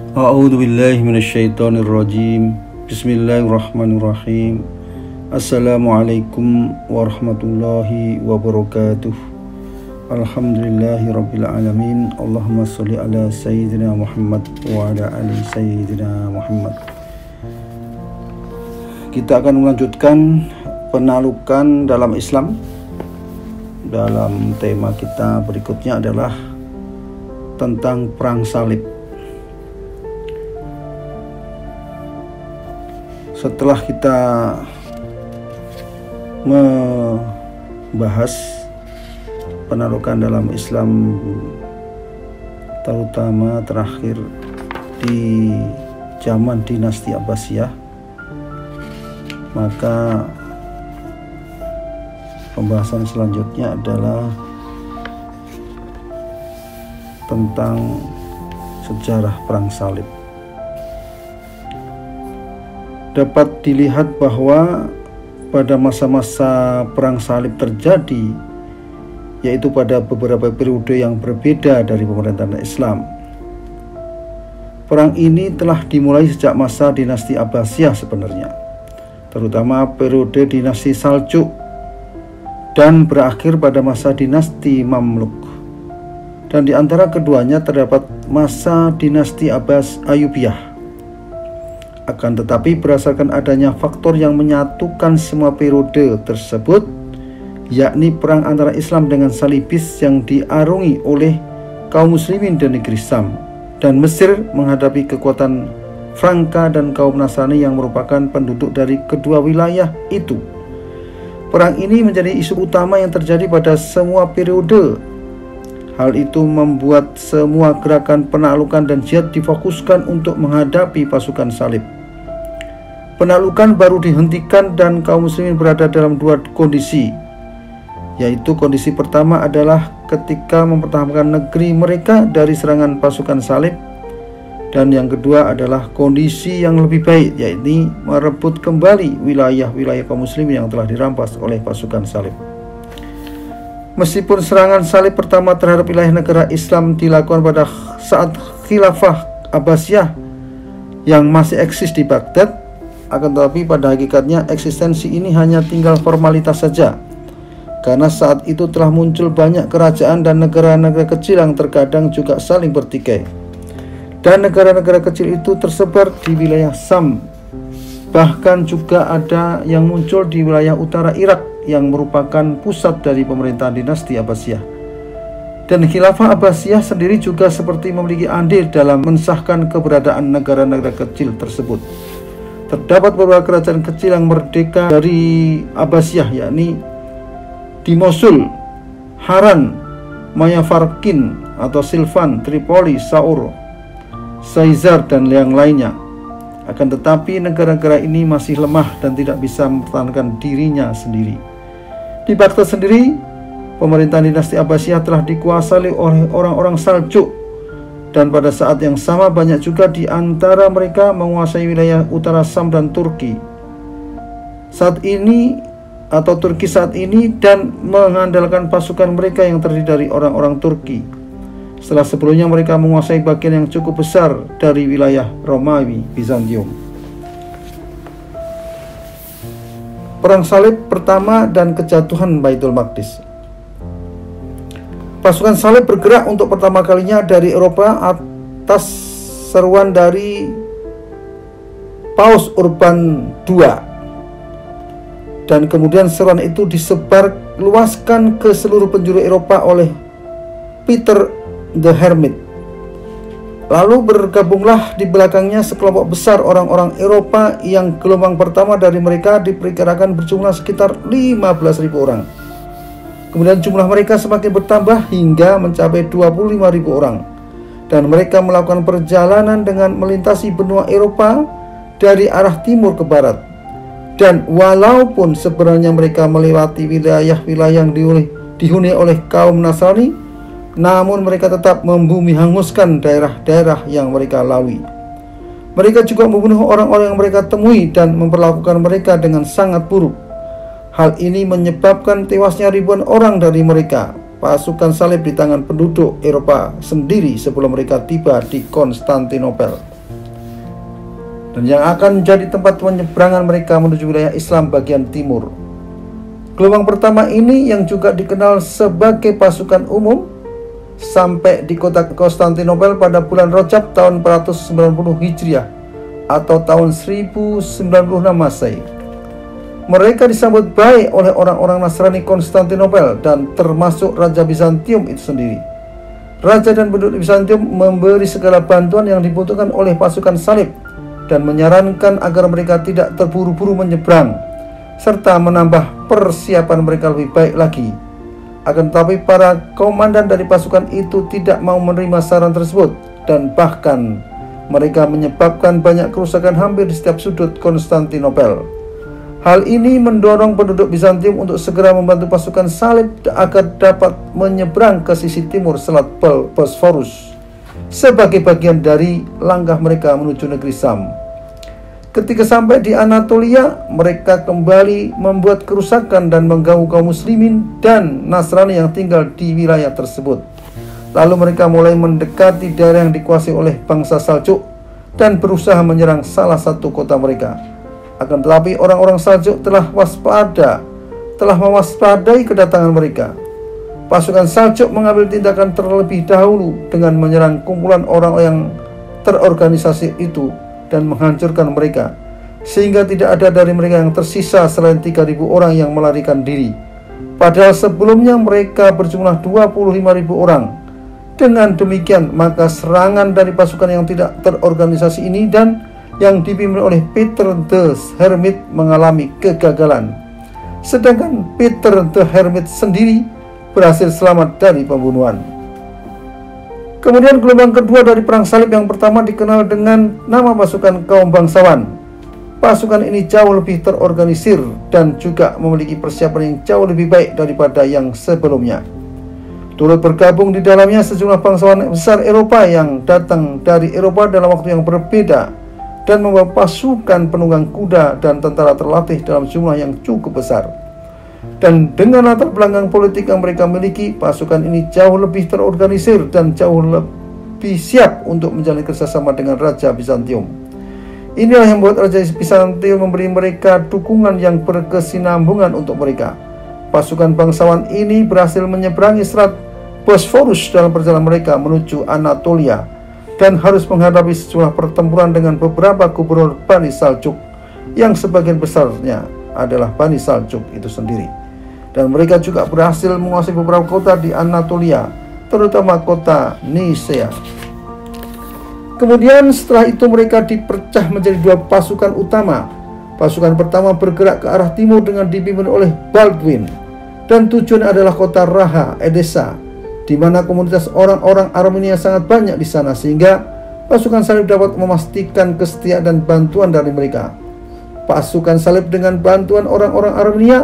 A'udzu billahi minasyaitonir rajim. Bismillahirrahmanirrahim. Assalamualaikum warahmatullahi wabarakatuh. Alhamdulillahirabbil alamin. Allahumma shalli ala sayyidina Muhammad wa ala ali sayyidina Muhammad. Kita akan melanjutkan penalukan dalam Islam. Dalam tema kita berikutnya adalah tentang perang salib. Setelah kita membahas penalukan dalam Islam, terutama terakhir di zaman dinasti Abbasiyah, maka pembahasan selanjutnya adalah tentang sejarah perang salib. Dapat dilihat bahwa pada masa-masa perang salib terjadi, yaitu pada beberapa periode yang berbeda dari pemerintahan Islam. Perang ini telah dimulai sejak masa dinasti Abbasiyah sebenarnya, terutama periode dinasti Saljuk, dan berakhir pada masa dinasti Mamluk. Dan di antara keduanya terdapat masa dinasti Ayyubiyah. Akan tetapi berdasarkan adanya faktor yang menyatukan semua periode tersebut, yakni perang antara Islam dengan Salibis yang diarungi oleh kaum muslimin di negeri Syam, dan Mesir menghadapi kekuatan Franka dan kaum Nasrani yang merupakan penduduk dari kedua wilayah itu. Perang ini menjadi isu utama yang terjadi pada semua periode. Hal itu membuat semua gerakan penaklukan dan jihad difokuskan untuk menghadapi pasukan salib. Penaklukan baru dihentikan dan kaum muslimin berada dalam dua kondisi, yaitu kondisi pertama adalah ketika mempertahankan negeri mereka dari serangan pasukan salib, dan yang kedua adalah kondisi yang lebih baik, yaitu merebut kembali wilayah-wilayah kaum muslimin yang telah dirampas oleh pasukan salib. Meskipun serangan salib pertama terhadap wilayah negara Islam dilakukan pada saat khilafah Abbasiyah yang masih eksis di Baghdad, akan tetapi pada hakikatnya eksistensi ini hanya tinggal formalitas saja, karena saat itu telah muncul banyak kerajaan dan negara-negara kecil yang terkadang juga saling bertikai, dan negara-negara kecil itu tersebar di wilayah Syam. Bahkan juga ada yang muncul di wilayah utara Irak yang merupakan pusat dari pemerintahan dinasti Abbasiyah. Dan khilafah Abbasiyah sendiri juga seperti memiliki andil dalam mensahkan keberadaan negara-negara kecil tersebut. Terdapat beberapa kerajaan kecil yang merdeka dari Abbasiyah, yakni di Mosul, Haran, Mayafarkin atau Silvan, Tripoli, Saur, Saizar, dan yang lainnya. Akan tetapi negara-negara ini masih lemah dan tidak bisa mempertahankan dirinya sendiri. Di Baghdad sendiri, pemerintahan dinasti Abbasiyah telah dikuasai oleh orang-orang Saljuk, dan pada saat yang sama banyak juga di antara mereka menguasai wilayah utara Syam dan Turki Turki saat ini, dan mengandalkan pasukan mereka yang terdiri dari orang-orang Turki, setelah sebelumnya mereka menguasai bagian yang cukup besar dari wilayah Romawi Bizantium. Perang salib pertama dan kejatuhan Baitul Maqdis. Pasukan salib bergerak untuk pertama kalinya dari Eropa atas seruan dari Paus Urban II, dan kemudian seruan itu disebar luaskan ke seluruh penjuru Eropa oleh Peter the Hermit. Lalu bergabunglah di belakangnya sekelompok besar orang-orang Eropa yang gelombang pertama dari mereka diperkirakan berjumlah sekitar 15.000 orang. Kemudian jumlah mereka semakin bertambah hingga mencapai 25.000 orang, dan mereka melakukan perjalanan dengan melintasi benua Eropa dari arah timur ke barat. Dan walaupun sebenarnya mereka melewati wilayah-wilayah yang dihuni oleh kaum Nasrani, namun mereka tetap membumi hanguskan daerah-daerah yang mereka lalui. Mereka juga membunuh orang-orang yang mereka temui dan memperlakukan mereka dengan sangat buruk. Hal ini menyebabkan tewasnya ribuan orang dari mereka. Pasukan salib di tangan penduduk Eropa sendiri sebelum mereka tiba di Konstantinopel. dan yang akan menjadi tempat penyeberangan mereka menuju wilayah Islam bagian timur. Gelombang pertama ini yang juga dikenal sebagai pasukan umum sampai di kota Konstantinopel pada bulan Rajab tahun 490 Hijriah atau tahun 1096 Masehi. Mereka disambut baik oleh orang-orang Nasrani Konstantinopel dan termasuk Raja Bizantium itu sendiri. Raja dan penduduk Bizantium memberi segala bantuan yang dibutuhkan oleh pasukan salib dan menyarankan agar mereka tidak terburu-buru menyeberang, serta menambah persiapan mereka lebih baik lagi. Akan tetapi para komandan dari pasukan itu tidak mau menerima saran tersebut, dan bahkan mereka menyebabkan banyak kerusakan hampir di setiap sudut Konstantinopel. Hal ini mendorong penduduk Bizantium untuk segera membantu pasukan salib agar dapat menyeberang ke sisi timur Selat Bosforus sebagai bagian dari langkah mereka menuju negeri Sam. Ketika sampai di Anatolia, mereka kembali membuat kerusakan dan mengganggu kaum muslimin dan Nasrani yang tinggal di wilayah tersebut. Lalu mereka mulai mendekati daerah yang dikuasai oleh bangsa Saljuk dan berusaha menyerang salah satu kota mereka. Akan tetapi orang-orang Saljuk telah mewaspadai kedatangan mereka. Pasukan Saljuk mengambil tindakan terlebih dahulu dengan menyerang kumpulan orang yang terorganisasi itu dan menghancurkan mereka, sehingga tidak ada dari mereka yang tersisa selain 3.000 orang yang melarikan diri. Padahal sebelumnya mereka berjumlah 25.000 orang. Dengan demikian, maka serangan dari pasukan yang tidak terorganisasi ini dan yang dipimpin oleh Peter the Hermit mengalami kegagalan, sedangkan Peter the Hermit sendiri berhasil selamat dari pembunuhan. Kemudian gelombang kedua dari perang salib yang pertama dikenal dengan nama pasukan kaum bangsawan. Pasukan ini jauh lebih terorganisir dan juga memiliki persiapan yang jauh lebih baik daripada yang sebelumnya. Turut bergabung di dalamnya sejumlah bangsawan besar Eropa yang datang dari Eropa dalam waktu yang berbeda dan membawa pasukan penunggang kuda dan tentara terlatih dalam jumlah yang cukup besar. Dan dengan latar belakang politik yang mereka miliki, pasukan ini jauh lebih terorganisir dan jauh lebih siap untuk menjalin kerjasama dengan Raja Bizantium. Inilah yang membuat Raja Bizantium memberi mereka dukungan yang berkesinambungan untuk mereka. Pasukan bangsawan ini berhasil menyeberangi Selat Bosforus dalam perjalanan mereka menuju Anatolia dan harus menghadapi sejumlah pertempuran dengan beberapa gubernur Bani Saljuk yang sebagian besarnya adalah Bani Saljuk itu sendiri. Dan mereka juga berhasil menguasai beberapa kota di Anatolia, terutama kota Nisea. Kemudian setelah itu mereka dipecah menjadi dua pasukan utama. Pasukan pertama bergerak ke arah timur dengan dipimpin oleh Baldwin, dan tujuan adalah kota Raha, Edessa, di mana komunitas orang-orang Armenia sangat banyak di sana, sehingga pasukan salib dapat memastikan kesetiaan dan bantuan dari mereka. Pasukan salib dengan bantuan orang-orang Armenia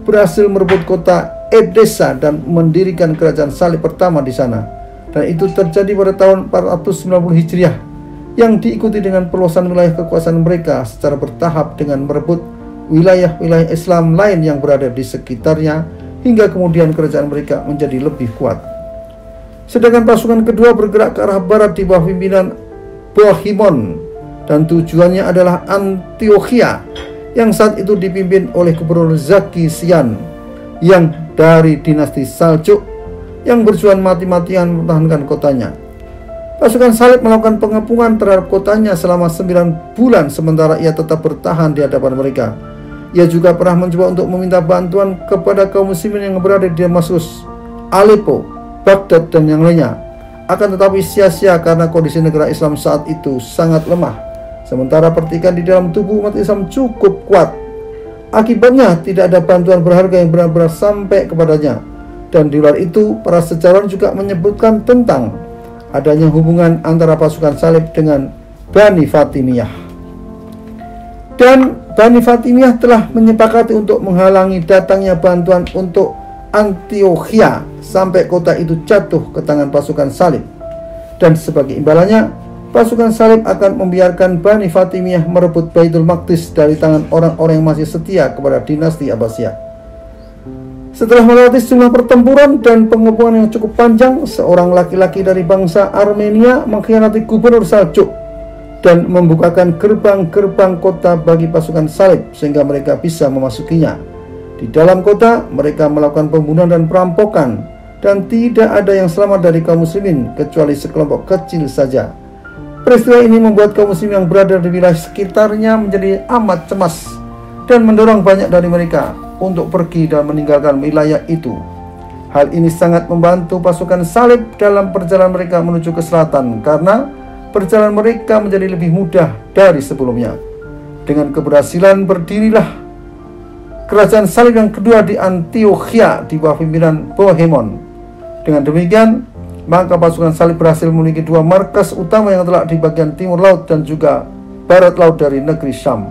berhasil merebut kota Edessa dan mendirikan kerajaan salib pertama di sana. Dan itu terjadi pada tahun 490 Hijriah, yang diikuti dengan perluasan wilayah kekuasaan mereka secara bertahap dengan merebut wilayah-wilayah Islam lain yang berada di sekitarnya, hingga kemudian kerajaan mereka menjadi lebih kuat. Sedangkan pasukan kedua bergerak ke arah barat di bawah pimpinan Bohemond, dan tujuannya adalah Antiochia yang saat itu dipimpin oleh Gubernur Zaki Sian yang dari dinasti Saljuk yang berjuang mati-matian mempertahankan kotanya. Pasukan salib melakukan pengepungan terhadap kotanya selama 9 bulan sementara ia tetap bertahan di hadapan mereka. Ia juga pernah mencoba untuk meminta bantuan kepada kaum muslimin yang berada di Damaskus, Aleppo, Baghdad dan yang lainnya. Akan tetapi sia-sia karena kondisi negara Islam saat itu sangat lemah, sementara pertikaian di dalam tubuh umat Islam cukup kuat. Akibatnya tidak ada bantuan berharga yang benar-benar sampai kepadanya. Dan di luar itu, para sejarawan juga menyebutkan tentang adanya hubungan antara pasukan salib dengan Bani Fatimiyah. Dan Bani Fatimiyah telah menyepakati untuk menghalangi datangnya bantuan untuk Antiochia sampai kota itu jatuh ke tangan pasukan salib. Dan sebagai imbalannya, pasukan salib akan membiarkan Bani Fatimiyah merebut Baitul Maqdis dari tangan orang-orang yang masih setia kepada dinasti Abbasiyah. Setelah melewati sejumlah pertempuran dan pengepungan yang cukup panjang, seorang laki-laki dari bangsa Armenia mengkhianati Gubernur Saljuk dan membukakan gerbang-gerbang kota bagi pasukan salib sehingga mereka bisa memasukinya. Di dalam kota mereka melakukan pembunuhan dan perampokan, dan tidak ada yang selamat dari kaum muslimin kecuali sekelompok kecil saja. Peristiwa ini membuat kaum muslim yang berada di wilayah sekitarnya menjadi amat cemas dan mendorong banyak dari mereka untuk pergi dan meninggalkan wilayah itu. Hal ini sangat membantu pasukan salib dalam perjalanan mereka menuju ke selatan, karena perjalanan mereka menjadi lebih mudah dari sebelumnya. Dengan keberhasilan berdirilah kerajaan salib yang kedua di Antiokhia di bawah pimpinan Bohemond. Dengan demikian, maka pasukan salib berhasil memiliki dua markas utama yang terletak di bagian timur laut dan juga barat laut dari negeri Syam.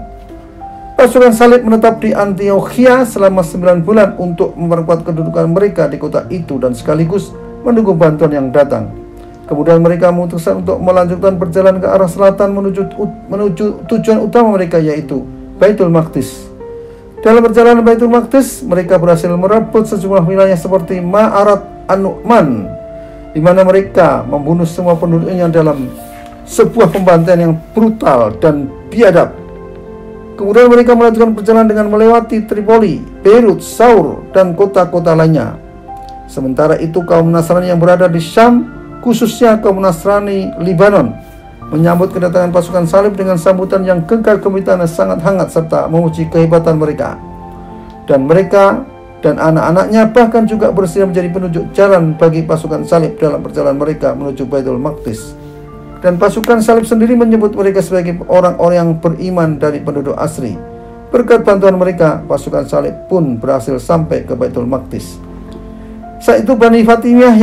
Pasukan salib menetap di Antiokhia selama 9 bulan untuk memperkuat kedudukan mereka di kota itu dan sekaligus menunggu bantuan yang datang. Kemudian mereka memutuskan untuk melanjutkan perjalanan ke arah selatan menuju tujuan utama mereka, yaitu Baitul Maqdis. Dalam perjalanan Baitul Maqdis, mereka berhasil merebut sejumlah wilayah seperti Ma'arat An-Nu'man, di mana mereka membunuh semua penduduknya dalam sebuah pembantaian yang brutal dan biadab. Kemudian mereka melanjutkan perjalanan dengan melewati Tripoli, Beirut, Saur, dan kota-kota lainnya. Sementara itu kaum Nasrani yang berada di Syam, khususnya kaum Nasrani Libanon, menyambut kedatangan pasukan salib dengan sambutan yang gegah gempita dan sangat hangat serta memuji kehebatan mereka. Dan mereka dan anak-anaknya bahkan juga bersedia menjadi penunjuk jalan bagi pasukan salib dalam perjalanan mereka menuju Baitul Maqdis. Dan pasukan salib sendiri menyebut mereka sebagai orang-orang yang beriman dari penduduk asli. Berkat bantuan mereka, pasukan salib pun berhasil sampai ke Baitul Maqdis. Saat itu Bani Fatimiyah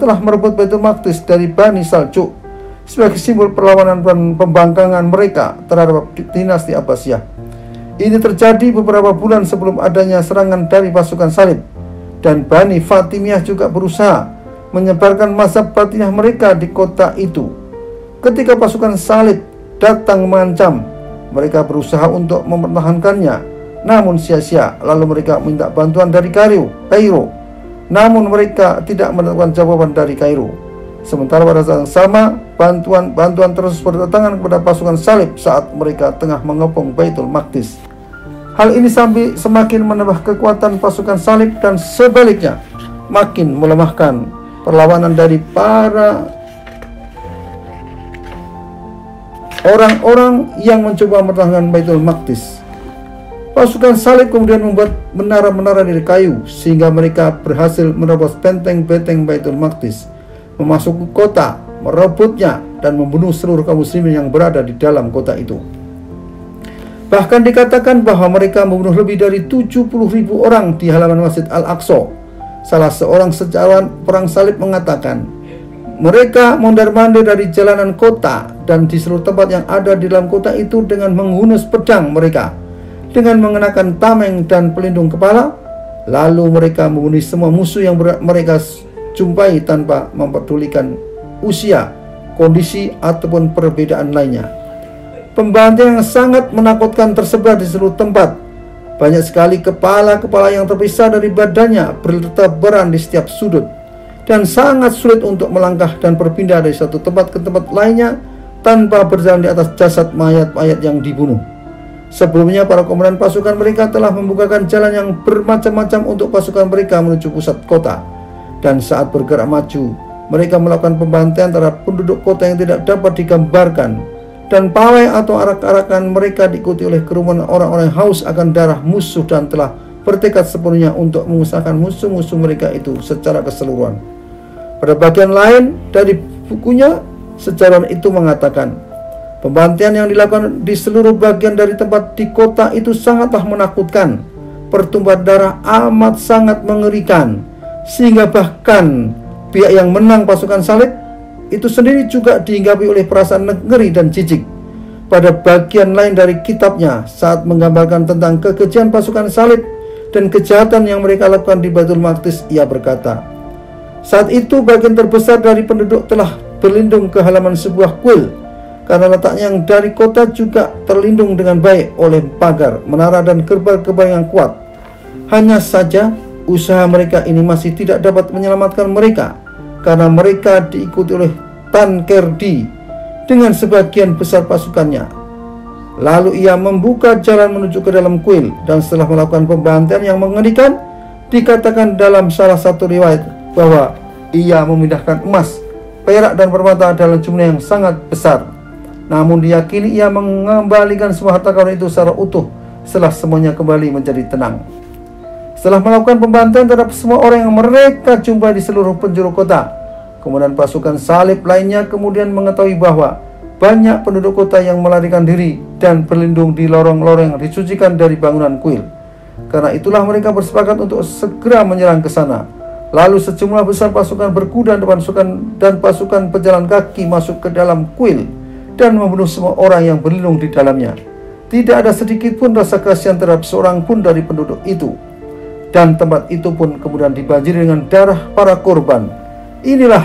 telah merebut Baitul Maqdis dari Bani Saljuk sebagai simbol perlawanan dan pembangkangan mereka terhadap dinasti Abbasiyah. Ini terjadi beberapa bulan sebelum adanya serangan dari pasukan salib, dan Bani Fatimiyah juga berusaha menyebarkan mazhab batinah mereka di kota itu. Ketika pasukan salib datang mengancam, mereka berusaha untuk mempertahankannya, namun sia-sia. Lalu mereka minta bantuan dari Kairo, namun mereka tidak mendapatkan jawaban dari Kairo. Sementara pada saat yang sama, bantuan terus berdatangan kepada pasukan salib saat mereka tengah mengepung Baitul Maqdis. Hal ini semakin menambah kekuatan pasukan salib dan sebaliknya makin melemahkan perlawanan dari para orang-orang yang mencoba mempertahankan Baitul Maqdis. Pasukan salib kemudian membuat menara-menara dari kayu sehingga mereka berhasil menerobos benteng-benteng Baitul Maqdis, memasuki kota, merebutnya, dan membunuh seluruh kaum muslimin yang berada di dalam kota itu. Bahkan dikatakan bahwa mereka membunuh lebih dari 70.000 orang di halaman Masjid Al-Aqsa. Salah seorang sejarawan perang salib mengatakan, mereka mondar-mandir dari jalanan kota dan di seluruh tempat yang ada di dalam kota itu dengan menghunus pedang mereka, dengan mengenakan tameng dan pelindung kepala. Lalu mereka membunuh semua musuh yang mereka jumpai tanpa mempedulikan usia, kondisi, ataupun perbedaan lainnya. Pembantaian yang sangat menakutkan tersebar di seluruh tempat. Banyak sekali kepala-kepala yang terpisah dari badannya bertebaran di setiap sudut, dan sangat sulit untuk melangkah dan berpindah dari satu tempat ke tempat lainnya tanpa berjalan di atas jasad mayat-mayat yang dibunuh. Sebelumnya para komandan pasukan mereka telah membukakan jalan yang bermacam-macam untuk pasukan mereka menuju pusat kota. Dan saat bergerak maju, mereka melakukan pembantaian terhadap penduduk kota yang tidak dapat digambarkan. Dan pawai atau arak-arakan mereka diikuti oleh kerumunan orang-orang yang haus akan darah musuh dan telah bertekad sepenuhnya untuk mengusahakan musuh-musuh mereka itu secara keseluruhan. Pada bagian lain dari bukunya, sejarawan itu mengatakan, pembantaian yang dilakukan di seluruh bagian dari tempat di kota itu sangatlah menakutkan. Pertumpahan darah amat sangat mengerikan, sehingga bahkan pihak yang menang pasukan salib itu sendiri juga dihinggapi oleh perasaan ngeri dan jijik. Pada bagian lain dari kitabnya, saat menggambarkan tentang kekejian pasukan salib dan kejahatan yang mereka lakukan di Baitul Maqdis, ia berkata, saat itu bagian terbesar dari penduduk telah berlindung ke halaman sebuah kuil, karena letaknya yang dari kota juga terlindung dengan baik oleh pagar, menara, dan gerbang-gerbang yang kuat. Hanya saja usaha mereka ini masih tidak dapat menyelamatkan mereka, karena mereka diikuti oleh Tankerdi dengan sebagian besar pasukannya. Lalu ia membuka jalan menuju ke dalam kuil, dan setelah melakukan pembantaian yang mengerikan, dikatakan dalam salah satu riwayat bahwa ia memindahkan emas, perak dan permata dalam jumlah yang sangat besar. Namun diyakini ia mengembalikan semua harta karun itu secara utuh setelah semuanya kembali menjadi tenang. Setelah melakukan pembantaian terhadap semua orang yang mereka jumpai di seluruh penjuru kota, kemudian pasukan salib lainnya kemudian mengetahui bahwa banyak penduduk kota yang melarikan diri dan berlindung di lorong-lorong yang disucikan dari bangunan kuil. Karena itulah mereka bersepakat untuk segera menyerang ke sana. Lalu sejumlah besar pasukan berkuda dan pasukan pejalan kaki masuk ke dalam kuil dan membunuh semua orang yang berlindung di dalamnya. Tidak ada sedikit pun rasa kasihan terhadap seorang pun dari penduduk itu. Dan tempat itu pun kemudian dibanjiri dengan darah para korban. Inilah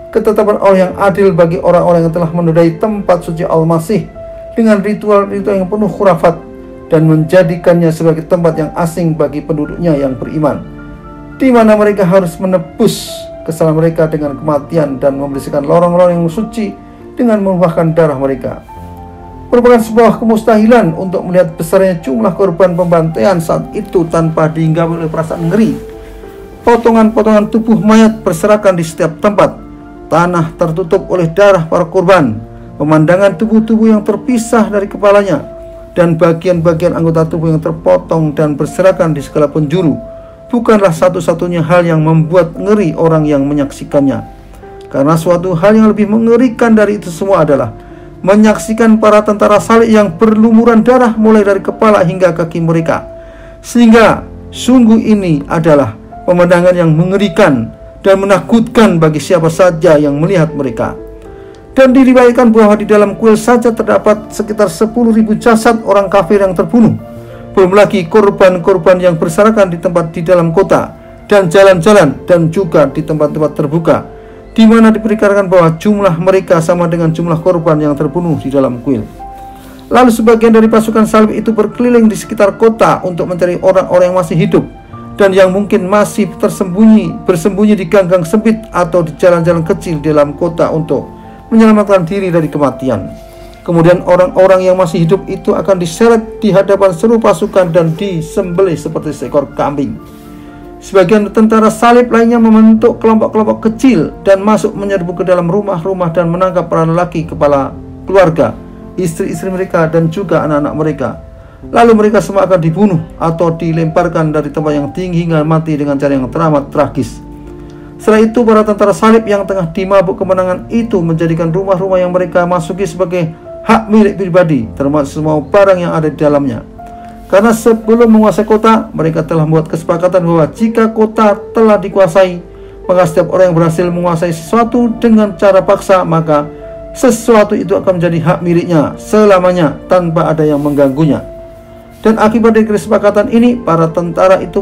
ketetapan Allah yang adil bagi orang-orang yang telah menodai tempat suci Al-Masih dengan ritual-ritual yang penuh khurafat dan menjadikannya sebagai tempat yang asing bagi penduduknya yang beriman, di mana mereka harus menebus kesalahan mereka dengan kematian dan membersihkan lorong-lorong yang suci dengan menumpahkan darah mereka. Merupakan sebuah kemustahilan untuk melihat besarnya jumlah korban pembantaian saat itu tanpa dihinggapi oleh perasaan ngeri. Potongan-potongan tubuh mayat berserakan di setiap tempat. Tanah tertutup oleh darah para korban. Pemandangan tubuh-tubuh yang terpisah dari kepalanya dan bagian-bagian anggota tubuh yang terpotong dan berserakan di segala penjuru bukanlah satu-satunya hal yang membuat ngeri orang yang menyaksikannya. Karena suatu hal yang lebih mengerikan dari itu semua adalah menyaksikan para tentara salib yang berlumuran darah mulai dari kepala hingga kaki mereka. Sehingga sungguh ini adalah pemandangan yang mengerikan dan menakutkan bagi siapa saja yang melihat mereka. Dan diriwayatkan bahwa di dalam kuil saja terdapat sekitar 10.000 jasad orang kafir yang terbunuh. Belum lagi korban-korban yang berserakan di tempat di dalam kota dan jalan-jalan dan juga di tempat-tempat terbuka, di mana diperkirakan bahwa jumlah mereka sama dengan jumlah korban yang terbunuh di dalam kuil. Lalu sebagian dari pasukan salib itu berkeliling di sekitar kota untuk mencari orang-orang yang masih hidup dan yang mungkin masih bersembunyi di gang-gang sempit atau di jalan-jalan kecil di dalam kota untuk menyelamatkan diri dari kematian. Kemudian orang-orang yang masih hidup itu akan diseret di hadapan seluruh pasukan dan disembelih seperti seekor kambing. Sebagian tentara salib lainnya membentuk kelompok-kelompok kecil dan masuk menyerbu ke dalam rumah-rumah dan menangkap para lelaki kepala keluarga, istri-istri mereka dan juga anak-anak mereka. Lalu mereka semua akan dibunuh atau dilemparkan dari tempat yang tinggi hingga mati dengan cara yang teramat tragis. Setelah itu para tentara salib yang tengah dimabuk kemenangan itu menjadikan rumah-rumah yang mereka masuki sebagai hak milik pribadi, termasuk semua barang yang ada di dalamnya. Karena sebelum menguasai kota, mereka telah membuat kesepakatan bahwa jika kota telah dikuasai, maka setiap orang yang berhasil menguasai sesuatu dengan cara paksa, maka sesuatu itu akan menjadi hak miliknya selamanya tanpa ada yang mengganggunya. Dan akibat dari kesepakatan ini, para tentara itu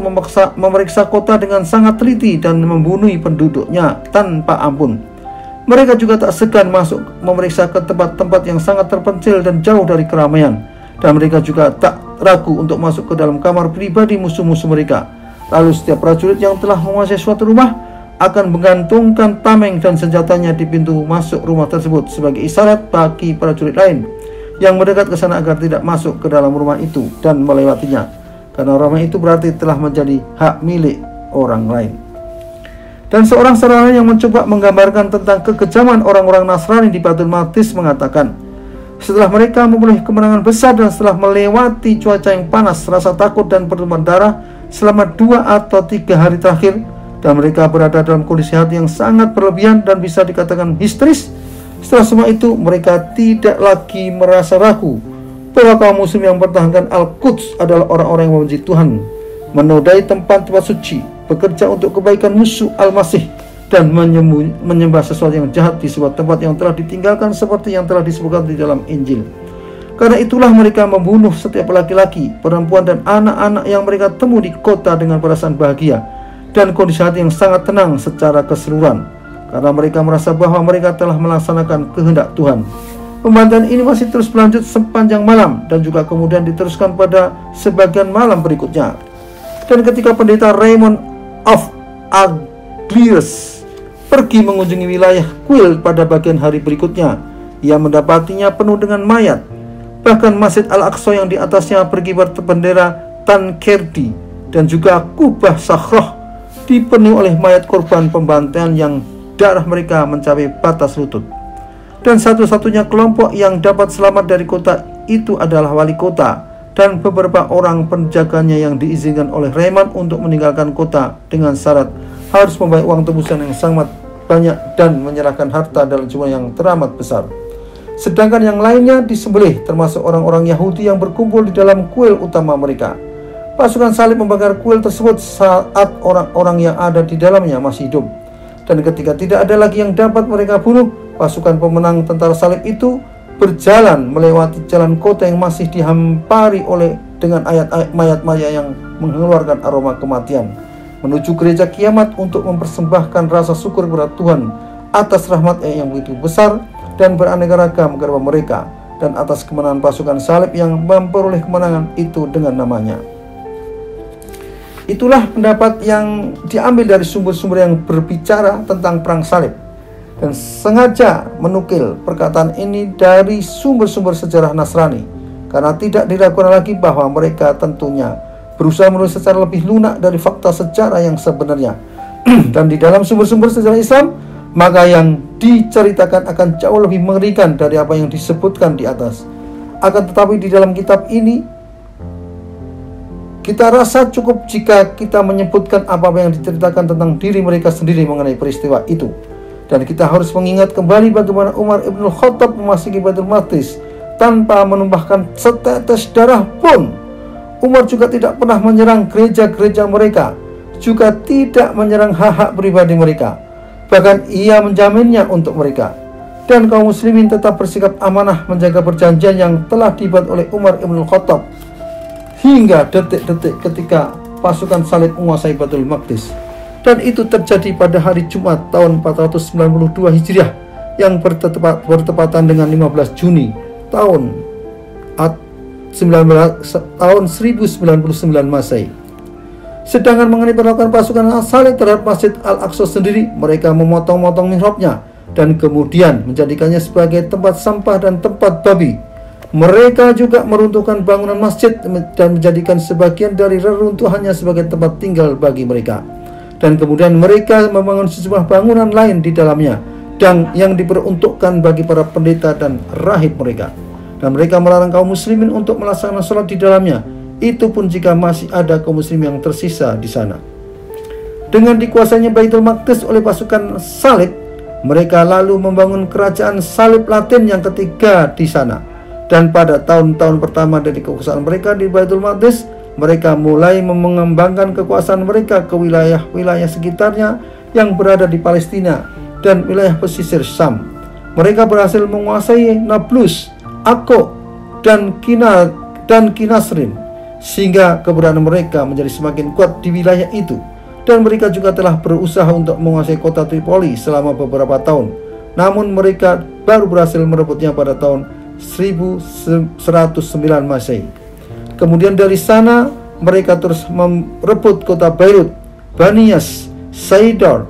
memeriksa kota dengan sangat teliti dan membunuh penduduknya tanpa ampun. Mereka juga tak segan masuk memeriksa ke tempat-tempat yang sangat terpencil dan jauh dari keramaian. Dan mereka juga tak ragu untuk masuk ke dalam kamar pribadi musuh-musuh mereka. Lalu setiap prajurit yang telah menguasai suatu rumah akan menggantungkan tameng dan senjatanya di pintu masuk rumah tersebut sebagai isyarat bagi prajurit lain yang mendekat ke sana agar tidak masuk ke dalam rumah itu dan melewatinya, karena rumah itu berarti telah menjadi hak milik orang lain. Dan seorang sarjana yang mencoba menggambarkan tentang kekejaman orang-orang Nasrani di Baitul Maqdis mengatakan, setelah mereka memperoleh kemenangan besar dan setelah melewati cuaca yang panas, rasa takut dan pertumpahan darah selama 2 atau 3 hari terakhir, dan mereka berada dalam kondisi hati yang sangat berlebihan dan bisa dikatakan histeris, setelah semua itu mereka tidak lagi merasa ragu bahwa kaum muslim yang mempertahankan Al-Quds adalah orang-orang yang membenci Tuhan, menodai tempat-tempat suci, bekerja untuk kebaikan musuh Al-Masih, dan menyembah sesuatu yang jahat di sebuah tempat yang telah ditinggalkan seperti yang telah disebutkan di dalam Injil. Karena itulah mereka membunuh setiap laki-laki, perempuan dan anak-anak yang mereka temui di kota dengan perasaan bahagia dan kondisi hati yang sangat tenang secara keseluruhan, karena mereka merasa bahwa mereka telah melaksanakan kehendak Tuhan. Pembantaian ini masih terus berlanjut sepanjang malam dan juga kemudian diteruskan pada sebagian malam berikutnya. Dan ketika pendeta Raymond of Agliers pergi mengunjungi wilayah kuil pada bagian hari berikutnya, Ia mendapatinya penuh dengan mayat. Bahkan Masjid Al-Aqsa yang di atasnya berkibar bendera Tankerdi dan juga Kubah Sakhroh dipenuhi oleh mayat korban pembantaian yang darah mereka mencapai batas lutut. Dan satu-satunya kelompok yang dapat selamat dari kota itu adalah wali kota dan beberapa orang penjaganya yang diizinkan oleh Rayman untuk meninggalkan kota dengan syarat harus membayar uang tebusan yang sangat banyak dan menyerahkan harta dalam jumlah yang teramat besar. Sedangkan yang lainnya disembelih, termasuk orang-orang Yahudi yang berkumpul di dalam kuil utama mereka. Pasukan salib membakar kuil tersebut saat orang-orang yang ada di dalamnya masih hidup. Dan ketika tidak ada lagi yang dapat mereka bunuh, pasukan pemenang tentara salib itu berjalan melewati jalan kota yang masih dihampari dengan ayat-ayat mayat-mayat yang mengeluarkan aroma kematian, menuju gereja kiamat untuk mempersembahkan rasa syukur kepada Tuhan atas rahmat-Nya yang begitu besar dan beraneka ragam kepada mereka, dan atas kemenangan pasukan salib yang memperoleh kemenangan itu dengan namanya. Itulah pendapat yang diambil dari sumber-sumber yang berbicara tentang perang salib, dan sengaja menukil perkataan ini dari sumber-sumber sejarah Nasrani, karena tidak diragukan lagi bahwa mereka tentunya berusaha menulis secara lebih lunak dari fakta sejarah yang sebenarnya. Dan di dalam sumber-sumber sejarah Islam, maka yang diceritakan akan jauh lebih mengerikan dari apa yang disebutkan di atas. Akan tetapi di dalam kitab ini, kita rasa cukup jika kita menyebutkan apa-apa yang diceritakan tentang diri mereka sendiri mengenai peristiwa itu. Dan kita harus mengingat kembali bagaimana Umar ibn Khattab memasuki Baitul Maqdis tanpa menumpahkan setetes darah pun. Umar juga tidak pernah menyerang gereja-gereja mereka, juga tidak menyerang hak-hak pribadi mereka. Bahkan ia menjaminnya untuk mereka. Dan kaum muslimin tetap bersikap amanah menjaga perjanjian yang telah dibuat oleh Umar ibn Khattab hingga detik-detik ketika pasukan salib menguasai Baitul Maqdis. Dan itu terjadi pada hari Jumat tahun 492 Hijriah yang bertepatan dengan 15 Juni tahun 1099 Masehi. Sedangkan mengenai penolakan pasukan salib terhadap Masjid Al-Aqsa sendiri, mereka memotong-motong mihrabnya dan kemudian menjadikannya sebagai tempat sampah dan tempat babi. Mereka juga meruntuhkan bangunan masjid dan menjadikan sebagian dari reruntuhannya sebagai tempat tinggal bagi mereka. Dan kemudian mereka membangun sejumlah bangunan lain di dalamnya dan yang diperuntukkan bagi para pendeta dan rahib mereka. Dan mereka melarang kaum muslimin untuk melaksanakan sholat di dalamnya, itu pun jika masih ada kaum muslim yang tersisa di sana. Dengan dikuasainya Baitul Maqdis oleh pasukan salib, mereka lalu membangun kerajaan salib Latin yang ketiga di sana. Dan pada tahun-tahun pertama dari kekuasaan mereka di Baitul Maqdis, mereka mulai mengembangkan kekuasaan mereka ke wilayah-wilayah sekitarnya yang berada di Palestina dan wilayah pesisir Syam. Mereka berhasil menguasai Nablus, Akko, dan Kinasrin, sehingga keberadaan mereka menjadi semakin kuat di wilayah itu. Dan mereka juga telah berusaha untuk menguasai kota Tripoli selama beberapa tahun. Namun mereka baru berhasil merebutnya pada tahun 1109 Masehi. Kemudian dari sana mereka terus merebut kota Beirut, Banias, Saidar,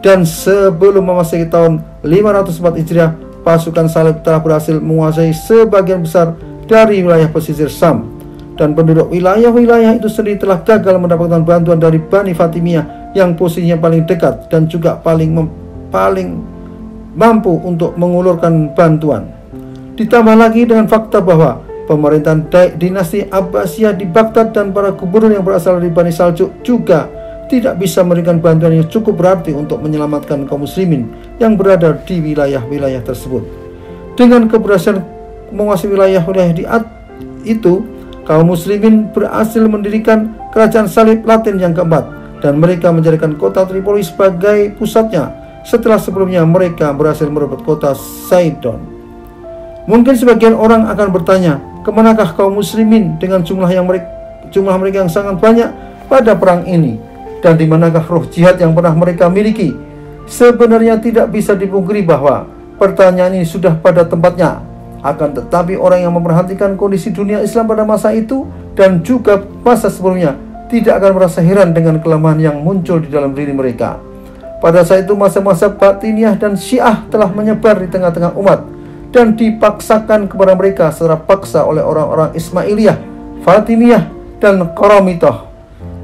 dan sebelum memasuki tahun 504 Hijriah, pasukan salib telah berhasil menguasai sebagian besar dari wilayah pesisir Syam. Dan penduduk wilayah-wilayah itu sendiri telah gagal mendapatkan bantuan dari Bani Fatimiyah yang posisinya paling dekat dan juga paling mampu untuk mengulurkan bantuan. Ditambah lagi dengan fakta bahwa pemerintahan dinasti Abbasiyah di Baghdad dan para gubernur yang berasal dari Bani Saljuk juga tidak bisa memberikan bantuan yang cukup berarti untuk menyelamatkan kaum muslimin yang berada di wilayah-wilayah tersebut. Dengan keberhasilan menguasai wilayah-wilayah itu, kaum muslimin berhasil mendirikan kerajaan salib Latin yang keempat, dan mereka menjadikan kota Tripoli sebagai pusatnya setelah sebelumnya mereka berhasil merebut kota Saidon. Mungkin sebagian orang akan bertanya, kemanakah kaum muslimin dengan jumlah mereka yang sangat banyak pada perang ini, dan di manakah roh jihad yang pernah mereka miliki? Sebenarnya tidak bisa dipungkiri bahwa pertanyaan ini sudah pada tempatnya. Akan tetapi orang yang memperhatikan kondisi dunia Islam pada masa itu dan juga masa sebelumnya tidak akan merasa heran dengan kelemahan yang muncul di dalam diri mereka. Pada saat itu masa-masa Batiniyah dan Syiah telah menyebar di tengah-tengah umat, dan dipaksakan kepada mereka secara paksa oleh orang-orang Ismailiyah, Fatimiyah, dan Qaramitah.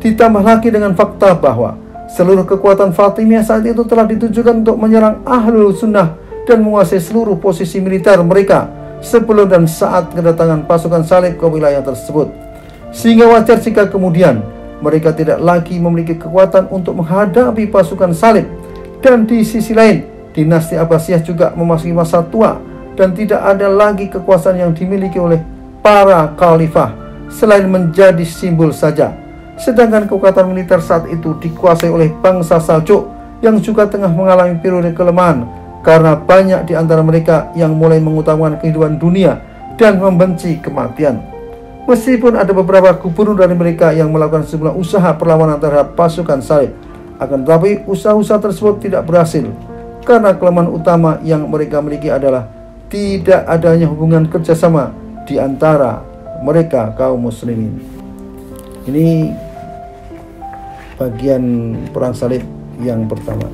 Ditambah lagi dengan fakta bahwa seluruh kekuatan Fatimiyah saat itu telah ditujukan untuk menyerang Ahlul Sunnah dan menguasai seluruh posisi militer mereka sebelum dan saat kedatangan pasukan salib ke wilayah tersebut. Sehingga wajar jika kemudian mereka tidak lagi memiliki kekuatan untuk menghadapi pasukan salib. Dan di sisi lain, dinasti Abbasiyah juga memasuki masa tua dan tidak ada lagi kekuasaan yang dimiliki oleh para khalifah selain menjadi simbol saja. Sedangkan kekuatan militer saat itu dikuasai oleh bangsa Saljuk yang juga tengah mengalami periode kelemahan karena banyak di antara mereka yang mulai mengutamakan kehidupan dunia dan membenci kematian. Meskipun ada beberapa gubernur dari mereka yang melakukan sejumlah usaha perlawanan terhadap pasukan salib, akan tetapi usaha-usaha tersebut tidak berhasil karena kelemahan utama yang mereka miliki adalah tidak adanya hubungan kerjasama di antara mereka kaum muslimin. Ini bagian perang salib yang pertama.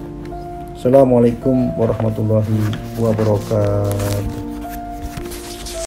Assalamualaikum warahmatullahi wabarakatuh.